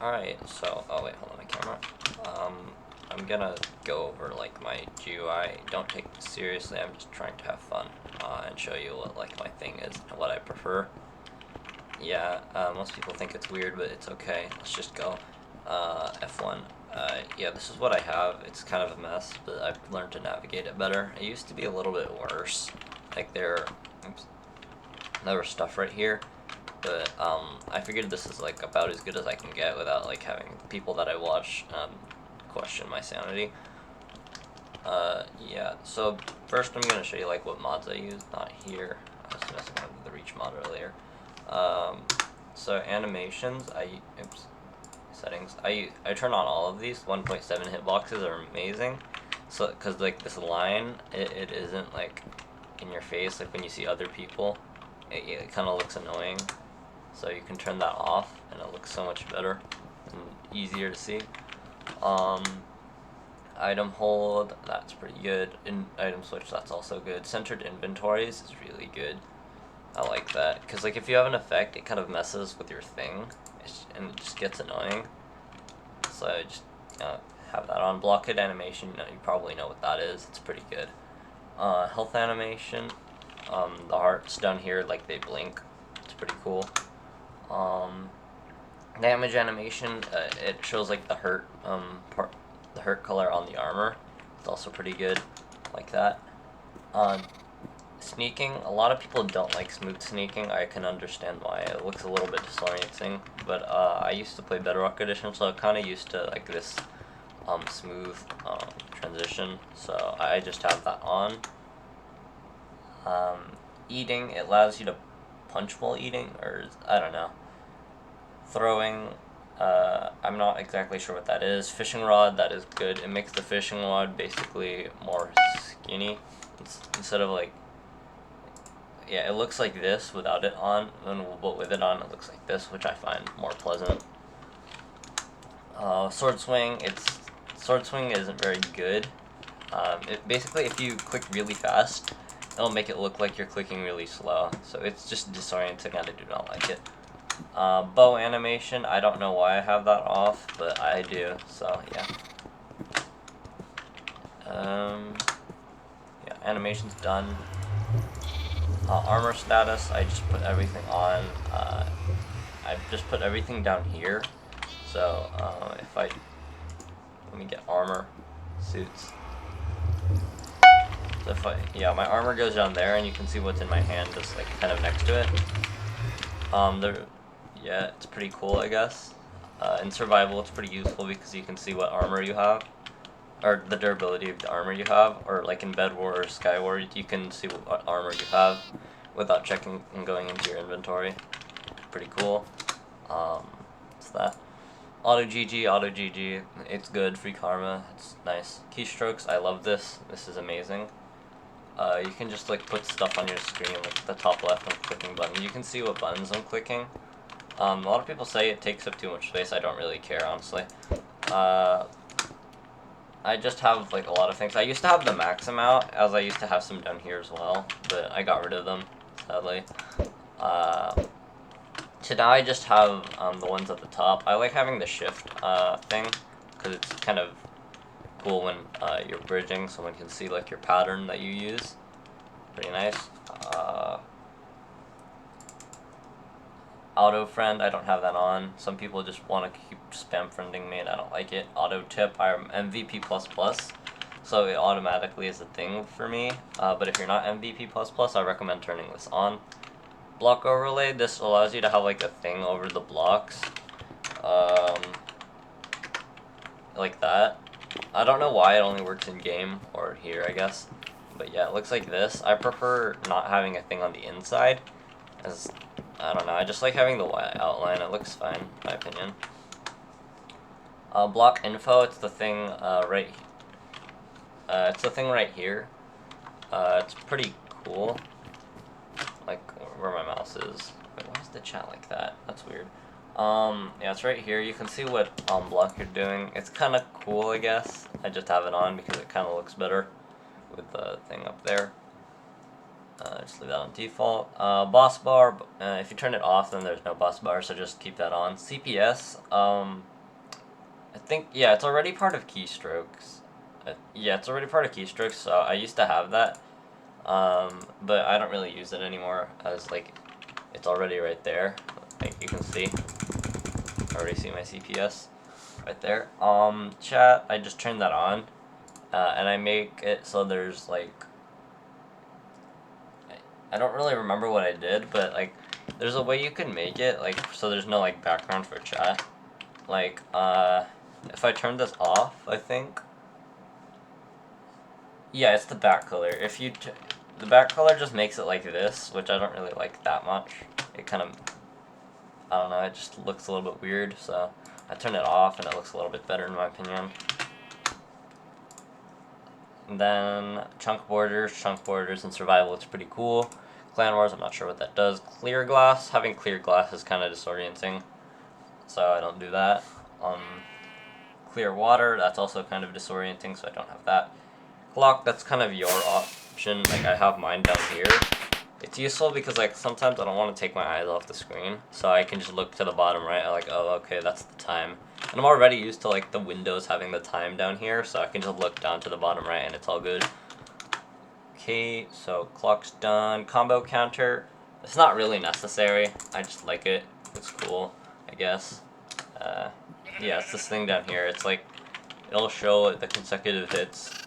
Alright, so, oh wait, hold on my camera. I'm gonna go over, like, my GUI. Don't take it seriously, I'm just trying to have fun, and show you what, like, my thing is, and what I prefer. Yeah, most people think it's weird, but it's okay. Let's just go. F1. Yeah, this is what I have. It's kind of a mess, but I've learned to navigate it better. It used to be a little bit worse. Like, there was stuff right here. But I figured this is like about as good as I can get without like having people that I watch question my sanity. Yeah. So first I'm gonna show you like what mods I use. Not here. I was messing with the reach mod earlier. So animations. Settings. I turn on all of these. 1.7 hitboxes are amazing. So because like this line, it isn't like in your face like when you see other people. It kind of looks annoying. So you can turn that off and it looks so much better and easier to see. Item hold, that's pretty good. Item switch, that's also good. Centered inventories is really good. I like that because like if you have an effect, it kind of messes with your thing and it just gets annoying. So I just have that on. Blockade animation, you probably know what that is. It's pretty good. Health animation, the hearts down here, like they blink. It's pretty cool. Damage animation, it shows like the hurt the hurt color on the armor. It's also pretty good, like that. Sneaking, a lot of people don't like smooth sneaking. I can understand why. It looks a little bit disorienting, but I used to play Bedrock Edition, so I'm kind of used to like this smooth transition. So I just have that on. Eating, it allows you to punch while eating, or I don't know. Throwing, I'm not exactly sure what that is. Fishing rod, that is good. It makes the fishing rod basically more skinny. Instead of like, yeah, it looks like this without it on, but with it on, it looks like this, which I find more pleasant. Sword swing, sword swing isn't very good. Basically, if you click really fast, it'll make it look like you're clicking really slow. So it's just disorienting, and I do not like it. Bow animation, I don't know why I have that off, but I do, so yeah. Yeah, animation's done. Armor status, I just put everything on. I just put everything down here. So if I, let me get armor, suits. So if yeah, my armor goes down there, and you can see what's in my hand, just like kind of next to it. Yeah, it's pretty cool, I guess. In survival, it's pretty useful because you can see what armor you have, or the durability of the armor you have, or like in Bed War or Sky War, you can see what armor you have without checking and going into your inventory. Pretty cool. What's that? Auto GG, it's good, free karma, it's nice. Keystrokes, I love this, this is amazing. You can just like put stuff on your screen, like the top left, I'm clicking buttons. You can see what buttons I'm clicking. A lot of people say it takes up too much space. I don't really care, honestly. I just have like a lot of things. I used to have the max amount, as I used to have some down here as well, but I got rid of them, sadly. So now I just have the ones at the top. I like having the shift thing, because it's kind of cool when you're bridging, someone can see like your pattern that you use. Pretty nice. Auto friend, I don't have that on. Some people just want to keep spam friending me and I don't like it. Auto tip, I'm MVP++, so it automatically is a thing for me. But if you're not MVP++, I recommend turning this on. Block overlay, this allows you to have like a thing over the blocks. Like that. I don't know why it only works in game, or here I guess. But yeah, it looks like this. I prefer not having a thing on the inside, as I don't know, I just like having the white outline. It looks fine, in my opinion. Block info, it's the thing it's the thing right here. It's pretty cool. Like where my mouse is. Wait, why is the chat like that? That's weird. Yeah, it's right here. You can see what block you're doing. It's kind of cool, I guess. I just have it on because it kind of looks better with the thing up there. Just leave that on default. Boss bar, if you turn it off, then there's no boss bar, so just keep that on. CPS, I think, yeah, it's already part of keystrokes. Yeah, it's already part of keystrokes, so I used to have that. But I don't really use it anymore, as like it's already right there. Like you can see, I already see my CPS right there. Chat, I just turned that on, and I make it so there's like, I don't really remember what I did, but like there's a way you can make it like so there's no like background for chat. Like if I turn this off, I think. Yeah, it's the back color. If you the back color just makes it like this, which I don't really like that much. It kind of, I don't know, it just looks a little bit weird, so I turn it off and it looks a little bit better in my opinion. And then chunk borders in survival, it's pretty cool. Clan Wars, I'm not sure what that does. Clear glass, having clear glass is kind of disorienting, so I don't do that. Clear water, that's also kind of disorienting, so I don't have that. Clock, that's kind of your option. Like I have mine down here. It's useful because like sometimes I don't want to take my eyes off the screen, so I can just look to the bottom right. I'm like, oh, okay, that's the time. And I'm already used to like the windows having the time down here, so I can just look down to the bottom right and it's all good. Okay, so clock's done. Combo counter, it's not really necessary. I just like it. It's cool, I guess. Yeah, it's this thing down here. It's like it'll show the consecutive hits.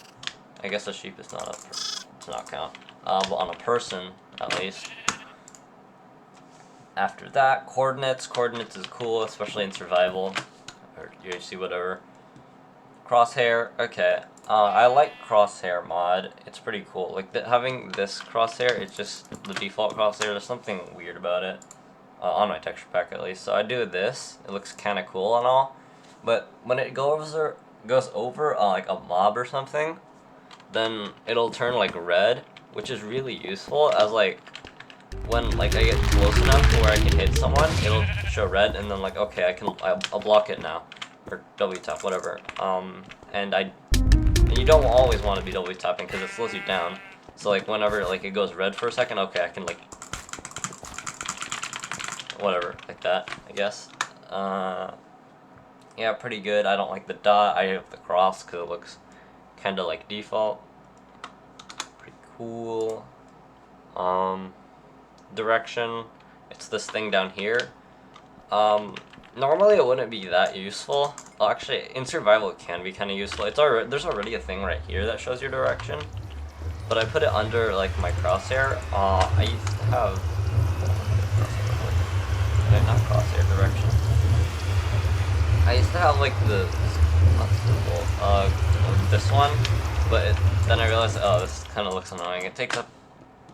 I guess a sheep is not does not count. But on a person, at least. After that, coordinates. Coordinates is cool, especially in survival or UHC, whatever. Crosshair. Okay. I like crosshair mod. It's pretty cool. Like having this crosshair, it's just the default crosshair. There's something weird about it. On my texture pack at least. So I do this. It looks kind of cool and all. But when it goes over like a mob or something, then it'll turn like red, which is really useful as like when like I get close enough to where I can hit someone, it'll show red and then like okay, I'll block it now, or W tap, whatever. And you don't always want to be W tapping because it slows you down. So like whenever like it goes red for a second, okay, I can like whatever, like that, I guess. Yeah, pretty good. I don't like the dot. I have the cross because it looks kind of like default. Pretty cool. Direction. It's this thing down here. Normally it wouldn't be that useful. Well, actually, in survival it can be kind of useful. There's already a thing right here that shows your direction, but I put it under like my crosshair. I used to have. Not crosshair direction. I used to have like this one, but then I realized, oh, this kind of looks annoying. It takes up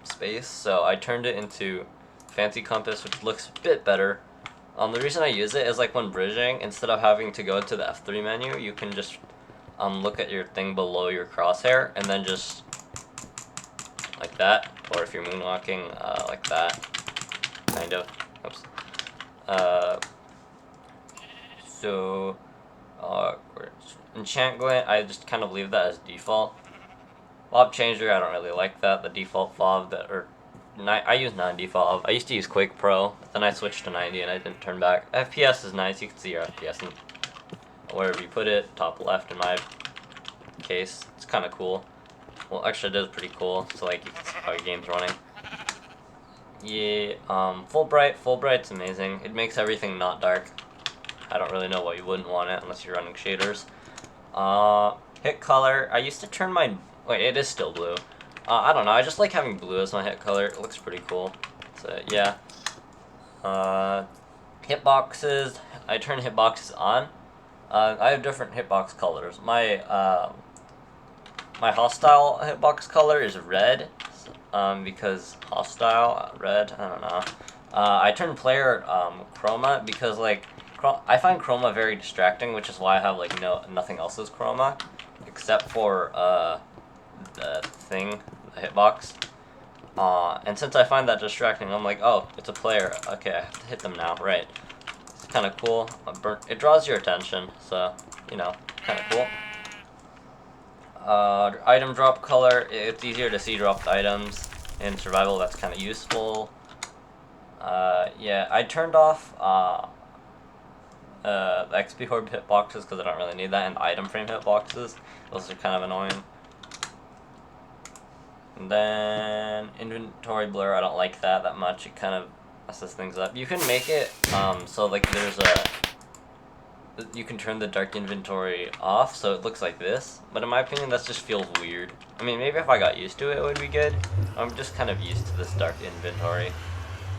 space, so I turned it into fancy compass, which looks a bit better. The reason I use it is like when bridging, instead of having to go to the F3 menu, you can just look at your thing below your crosshair and then just like that, or if you're moonwalking, like that, kind of. Oops. So, enchant glint, I just kind of leave that as default. Fob changer, I don't really like that. The default fob I use non-default. I used to use Quake Pro, then I switched to 90 and I didn't turn back. FPS is nice. You can see your FPS and wherever you put it, top left in my case. It's kind of cool. Well, actually, it is pretty cool. So like you can see how your game's running. Yeah, full bright's amazing. It makes everything not dark. I don't really know why you wouldn't want it unless you're running shaders. Hit color, I used to turn my, wait, it is still blue. I don't know, I just like having blue as my hit color. It looks pretty cool. So yeah. Hitboxes, I turn hitboxes on. I have different hitbox colors. My hostile hitbox color is red. Because hostile, red, I don't know. I turn player chroma because like I find chroma very distracting, which is why I have like nothing else is chroma except for the thing, the hitbox. And since I find that distracting, I'm like, oh, it's a player. Okay, I have to hit them now, right? It's kind of cool. It draws your attention, so you know, kind of cool. Item drop color, it's easier to see dropped items. In survival, that's kind of useful. Yeah, I turned off the XP Horde hitboxes because I don't really need that, and item frame hitboxes. Those are kind of annoying. And then inventory blur, I don't like that much. It kind of messes things up. You can make it so like you can turn the dark inventory off so it looks like this, but in my opinion that just feels weird. I mean, maybe if I got used to it, it would be good. I'm just kind of used to this dark inventory,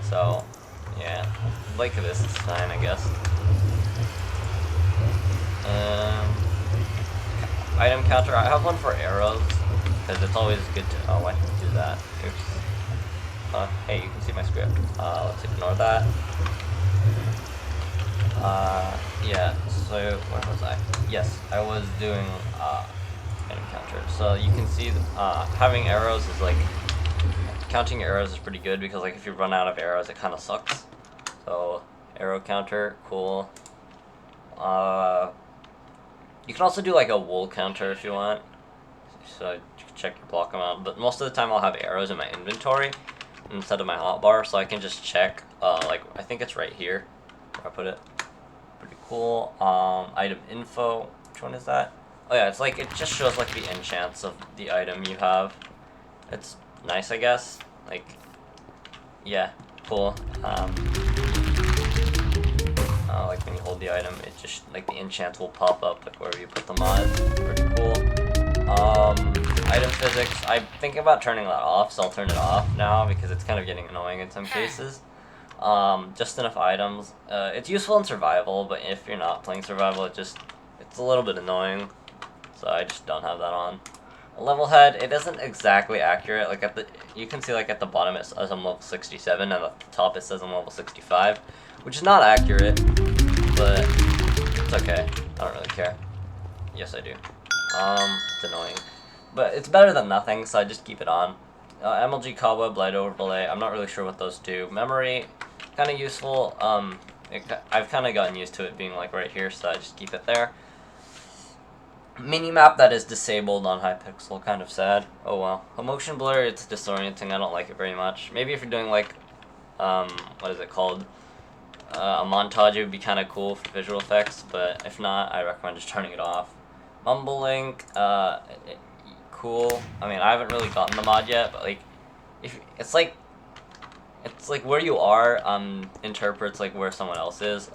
so yeah, like this is fine, I guess. Item counter, I have one for arrows because it's always good to. Oh, why did I do that? Oops. Hey, you can see my script. Let's ignore that. Yeah, so where was I? Yes, I was doing item counter. So you can see having arrows is like, counting arrows is pretty good because like if you run out of arrows it kind of sucks. So arrow counter, cool. You can also do like a wool counter if you want. So you can check your block amount, but most of the time I'll have arrows in my inventory instead of my hotbar, so I can just check, like I think it's right here where I put it. Pretty cool. Item info, which one is that? Oh yeah, it's like, it just shows like the enchants of the item you have. It's nice, I guess. Like, yeah, cool. Like when you hold the item, it just, like the enchants will pop up like wherever you put the mods. Pretty cool. Item physics, I'm thinking about turning that off, so I'll turn it off now because it's kind of getting annoying in some cases. Just enough items. It's useful in survival, but if you're not playing survival, it's a little bit annoying, so I just don't have that on. A level head, it isn't exactly accurate. Like you can see like at the bottom it says I'm level 67, and at the top it says I'm level 65, which is not accurate, but it's okay. I don't really care. Yes, I do. It's annoying, but it's better than nothing, so I just keep it on. MLG Cobweb, Light Overlay, I'm not really sure what those do. Memory, kind of useful. I've kind of gotten used to it being like right here, so I just keep it there. Minimap that is disabled on Hypixel, kind of sad. Oh well. A motion blur, it's disorienting, I don't like it very much. Maybe if you're doing like, what is it called? A montage, it would be kind of cool for visual effects, but if not, I recommend just turning it off. Mumble Link, cool. I mean, I haven't really gotten the mod yet, but like, if it's like where you are interprets like where someone else is.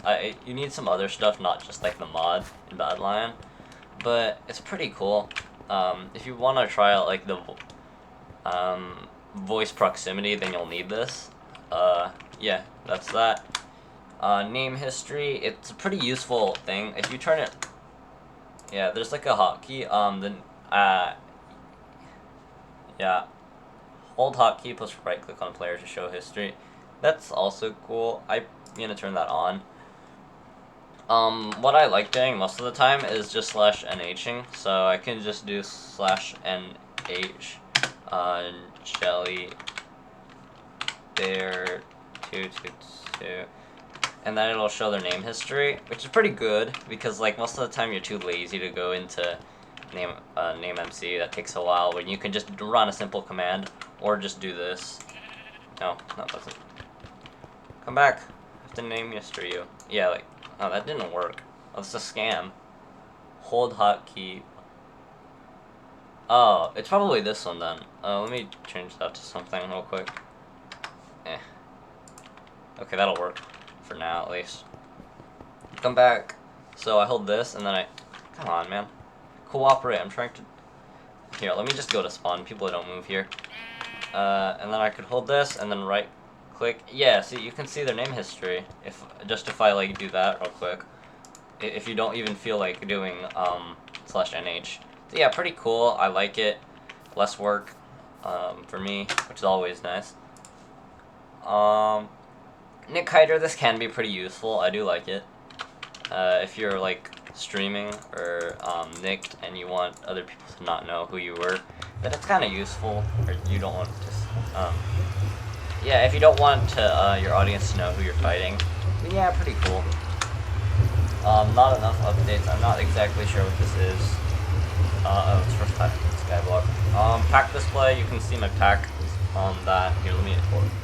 You need some other stuff, not just like the mod in Badlion, but it's pretty cool. If you want to try out like the voice proximity, then you'll need this. Yeah, that's that. Name history, it's a pretty useful thing. If you turn it, yeah, there's like a hotkey. Yeah, hold hotkey plus right click on player to show history. That's also cool. I'm gonna turn that on. What I like doing most of the time is just /nhing, so I can just do /nh jelly bear 222, and then it'll show their name history, which is pretty good because like most of the time you're too lazy to go into name MC. That takes a while when you can just run a simple command or just do this. No, that doesn't. Come back. I have to name history you. Yeah, like, oh, that didn't work. Oh, it's a scam. Hold hotkey. Oh, it's probably this one then. Let me change that to something real quick. Okay, that'll work for now at least. Come back. So I hold this and then come on, man. Cooperate. I'm trying to. Here, let me just go to spawn. People don't move here. And then I could hold this and then right click. Yeah, see, you can see their name history. If I like do that real quick. If you don't even feel like doing /nh. So yeah, pretty cool. I like it. Less work for me, which is always nice. Nick Hider, this can be pretty useful. I do like it. If you're like streaming or nicked and you want other people to not know who you were, then it's kind of useful. Or you don't want to. Yeah, if you don't want to your audience to know who you're fighting, then yeah, pretty cool. Not enough updates. I'm not exactly sure what this is. Oh, it's first time Skyblock. Pack display. You can see my pack on that. Here, let me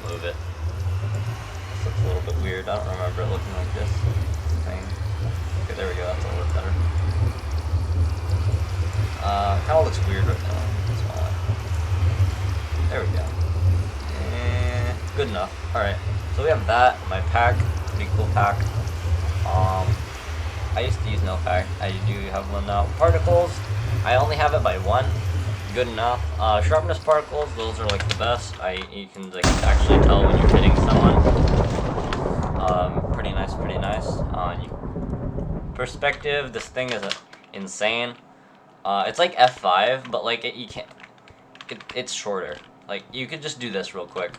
move it. This looks a little bit weird. I don't remember it looking like this thing. Okay, there we go. That's a little bit better. Kind of looks weird right now. There we go. Good enough. Alright, so we have that, my pack, pretty cool pack. I used to use no pack, I do have one now. Particles, I only have it by 1, good enough. Sharpness particles, those are like the best. You can like actually tell when you're hitting someone. Pretty nice, pretty nice. Perspective, this thing is insane. It's like F5, but like you can't, it's shorter. Like, you could just do this real quick.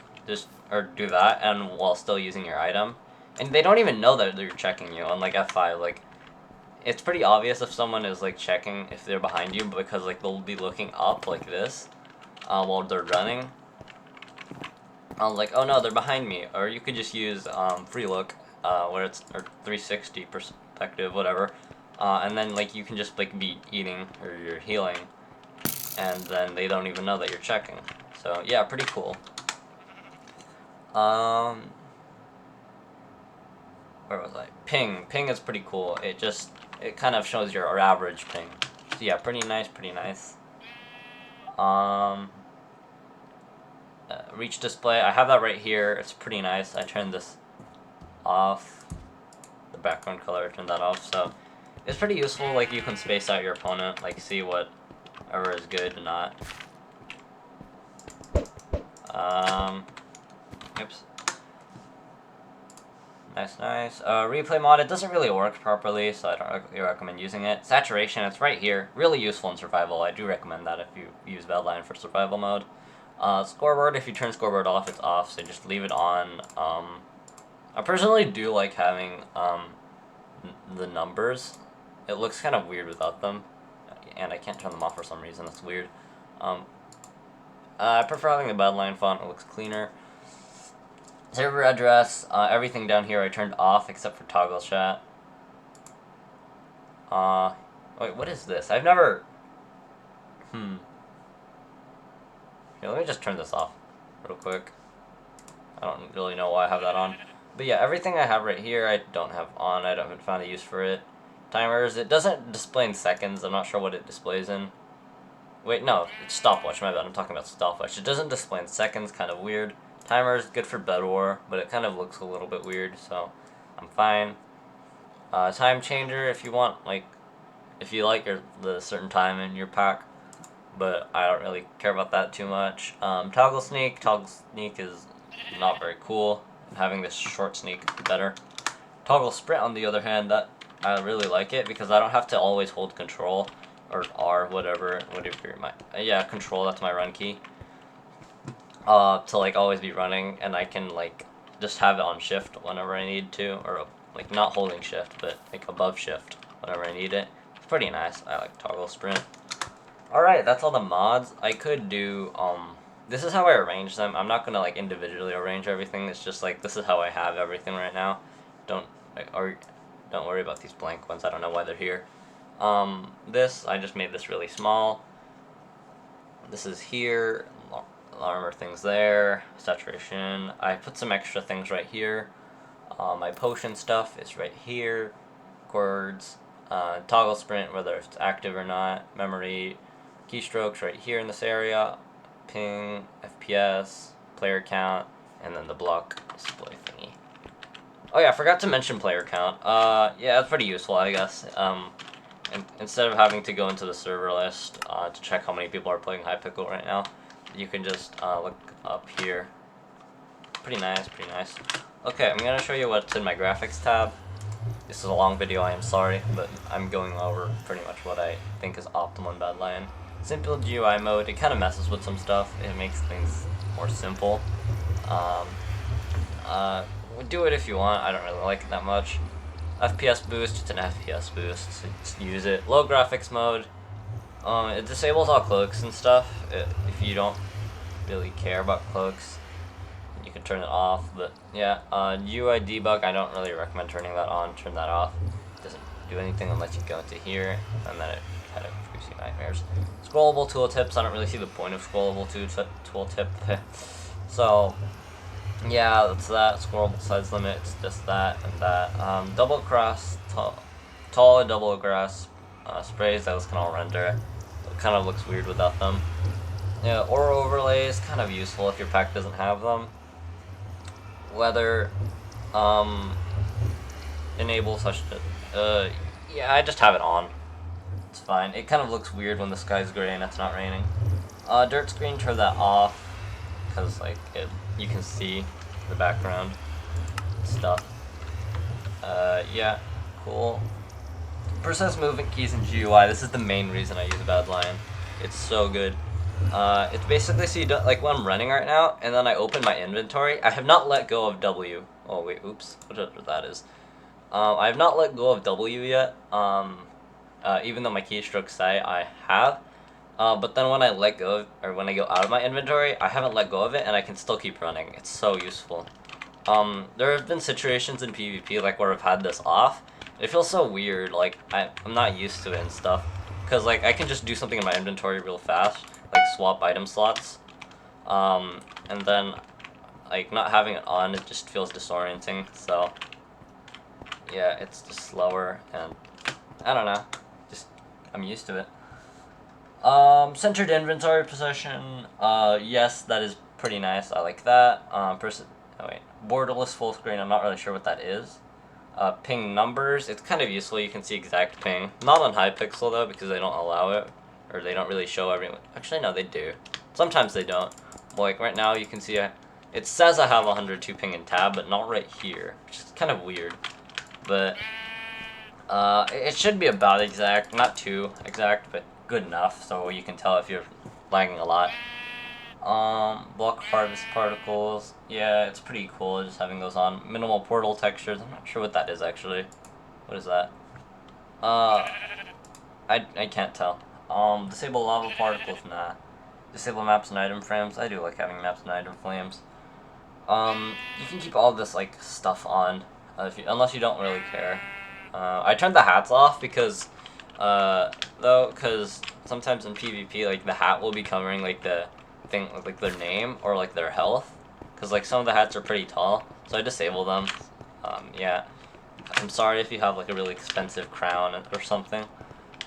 Or do that, and while still using your item. And they don't even know that they're checking you on, like, F5. Like, it's pretty obvious if someone is, like, checking if they're behind you, because, like, they'll be looking up like this while they're running. Like, oh no, they're behind me. Or you could just use free look, where it's, or 360 perspective, whatever. And then, like, you can just, like, be eating, or you're healing. And then they don't even know that you're checking. So, yeah, pretty cool. Where was I? Ping. Ping is pretty cool. It kind of shows your average ping. So, yeah, pretty nice, pretty nice. Reach display. I have that right here. It's pretty nice. I turned this off. The background color, I turned that off. So, it's pretty useful. Like, you can space out your opponent. Like, see whatever is good and not. Oops. Nice, nice. Replay mod, it doesn't really work properly, so I don't really recommend using it. Saturation, it's right here. Really useful in survival. I do recommend that if you use Badlion for survival mode. Scoreboard, if you turn scoreboard off, it's off, so just leave it on. I personally do like having the numbers. It looks kind of weird without them, and I can't turn them off for some reason. That's weird. I prefer having the Badlion font. It looks cleaner. Server address, everything down here I turned off except for toggle chat. Wait, what is this? I've never... Here, let me just turn this off real quick. I don't really know why I have that on. But yeah, everything I have right here I don't have on. I haven't found a use for it. Timers, it doesn't display in seconds. I'm not sure what it displays in. Wait, no, it's stopwatch, my bad. I'm talking about stopwatch. It doesn't display in seconds, kind of weird. Timer is good for Bed War, but it kind of looks a little bit weird, so I'm fine. Time changer, if you want, like, if you like the certain time in your pack, but I don't really care about that too much. Toggle sneak is not very cool. Having this short sneak is better. Toggle sprint, on the other hand, that I really like it because I don't have to always hold control or R, whatever yeah, control. That's my run key. To like always be running, and I can like just have it on shift whenever I need to, or like not holding shift, but like above shift whenever I need it. It's pretty nice. I like toggle sprint. Alright, that's all the mods. I could do, this is how I arrange them. I'm not gonna like individually arrange everything. It's just like, this is how I have everything right now. Don't worry about these blank ones. I don't know why they're here. I just made this really small. This is here. Armor things there, saturation. I put some extra things right here. My potion stuff is right here. Chords, toggle sprint, whether it's active or not. Memory, keystrokes right here in this area. Ping, FPS, player count, and then the block display thingy. Oh yeah, I forgot to mention player count. Yeah, that's pretty useful, I guess. Instead of having to go into the server list to check how many people are playing Hypixel right now, you can just look up here. Pretty nice, pretty nice. Okay, I'm going to show you what's in my graphics tab. This is a long video, I am sorry, but I'm going over pretty much what I think is optimal in Badlion. Simple GUI mode, it kind of messes with some stuff. It makes things more simple. Do it if you want, I don't really like it that much. FPS boost, it's an FPS boost, so just use it. Low graphics mode. It disables all cloaks and stuff. If you don't really care about cloaks, you can turn it off. But yeah, UI debug, I don't really recommend turning that on. Turn that off. It doesn't do anything unless you go into here, and then it kind of gives you nightmares. Scrollable tooltips, I don't really see the point of scrollable tooltip. So yeah, that's that. Scrollable size limit, it's just that and that. Double cross tall double grass sprays, those can all render. It kind of looks weird without them. Yeah, aura overlay is kind of useful if your pack doesn't have them. Weather, enable such. Yeah, I just have it on. It's fine. It kind of looks weird when the sky's gray and it's not raining. Dirt screen, turn that off, because like you can see the background stuff. Yeah, cool. Process movement keys in GUI. This is the main reason I use Badlion. It's so good. It's basically so you don't, like when I'm running right now, and then I open my inventory. I have not let go of W. Oh wait, oops, whatever that is. I have not let go of W yet. Even though my keystrokes say I have. But then when I let go of, or when I go out of my inventory, I haven't let go of it, and I can still keep running. It's so useful. There have been situations in PvP like where I've had this off. It feels so weird. Like I'm not used to it and stuff. Cause like I can just do something in my inventory real fast, like swap item slots, and then like not having it on, it just feels disorienting. So yeah, it's just slower, and I don't know, just I'm used to it. Centered inventory position. Yes, that is pretty nice. I like that. Oh wait, borderless full screen. I'm not really sure what that is. Ping numbers, it's kind of useful, you can see exact ping. Not on Hypixel though, because they don't allow it, or they don't really show everyone. Actually, no, they do. Sometimes they don't. Like right now, you can see it says I have 102 ping in tab, but not right here, which is kind of weird. But it should be about exact, not too exact, but good enough, so you can tell if you're lagging a lot. Block harvest particles. Yeah, it's pretty cool just having those on. Minimal portal textures. I'm not sure what that is actually. What is that? I can't tell. Disable lava particles. Nah. Disable maps and item frames. I do like having maps and item frames. You can keep all this like stuff on, unless you don't really care. I turned the hats off because, because sometimes in PvP like the hat will be covering like the thing, like their name or like their health, because like some of the hats are pretty tall, so I disable them. Yeah, I'm sorry if you have like a really expensive crown or something.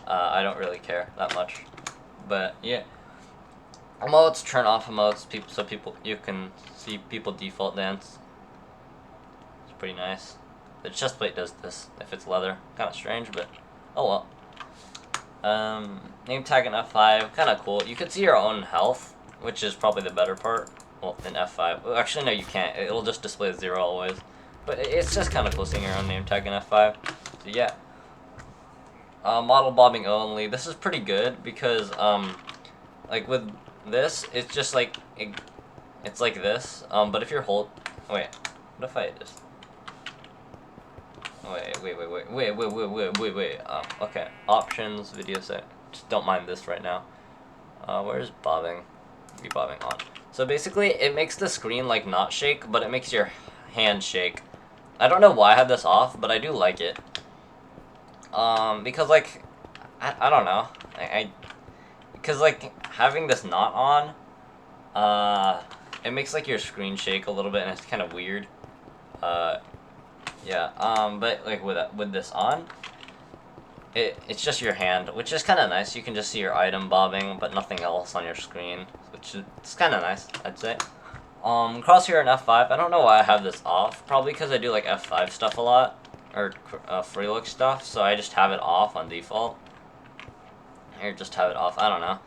I don't really care that much, but yeah. Emotes, turn off emotes, so you can see people default dance. It's pretty nice. The chest plate does this if it's leather. Kind of strange, but oh well. Name tag in F5, kind of cool. You can see your own health, which is probably the better part. Well, in F5. Well, actually, no, you can't. It'll just display 0 always. But it's just kind of cool seeing your own name tag in F5. So yeah. Model bobbing only. This is pretty good because, like with this, it's just like, it's like this. But if you're wait, what if I just, wait. Okay. Options, video set. Just don't mind this right now. Where's bobbing? Be bobbing on. So basically, it makes the screen like not shake, but it makes your hand shake. I don't know why I had this off, but I do like it. Because like, I don't know. Because like having this not on, it makes like your screen shake a little bit, and it's kind of weird. Yeah. But like with this on, it's just your hand, which is kind of nice. You can just see your item bobbing, but nothing else on your screen, which is kind of nice, I'd say. Crosshair and F5. I don't know why I have this off. Probably because I do like F5 stuff a lot, or free look stuff. So I just have it off on default. Or just have it off. I don't know.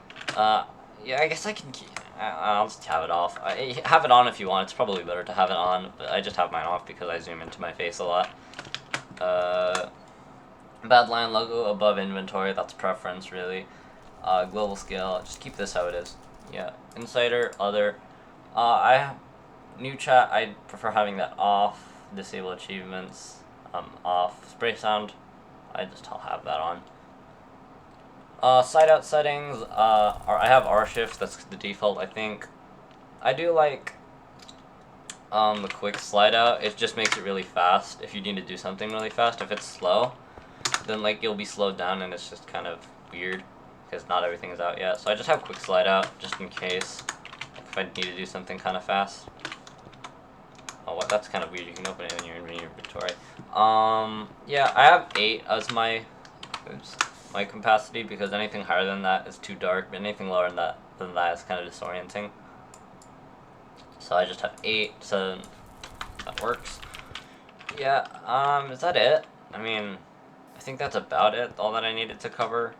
Yeah, I guess I can. I'll just have it off. Have it on if you want. It's probably better to have it on, but I just have mine off because I zoom into my face a lot. Badlion logo above inventory, that's preference really. Global scale, just keep this how it is. Yeah. Insider, other. I have new chat, I prefer having that off. Disable achievements, off. Spray sound, I'll have that on. Side out settings, I have R shift, that's the default I think. I do like the quick slide out. It just makes it really fast if you need to do something really fast. If it's slow, then like you'll be slowed down and it's just kind of weird because not everything is out yet. So I just have quick slide out just in case if I need to do something kind of fast. Oh, what? That's kind of weird. You can open it in your inventory. Yeah, I have 8 as my, oops, my capacity, because anything higher than that is too dark, but anything lower than that is kind of disorienting. So I just have 8, so that works. Yeah, is that it? I mean, I think that's about it, all that I needed to cover.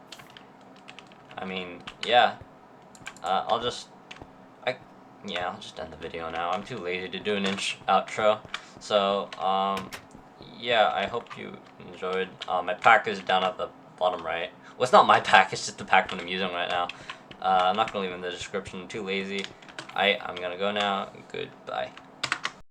I mean, yeah, I'll just end the video now. I'm too lazy to do an outro. So, yeah, I hope you enjoyed. My pack is down at the bottom right. Well, it's not my pack, it's just the pack that I'm using right now. I'm not gonna leave it in the description, I'm too lazy. I'm gonna go now. Goodbye.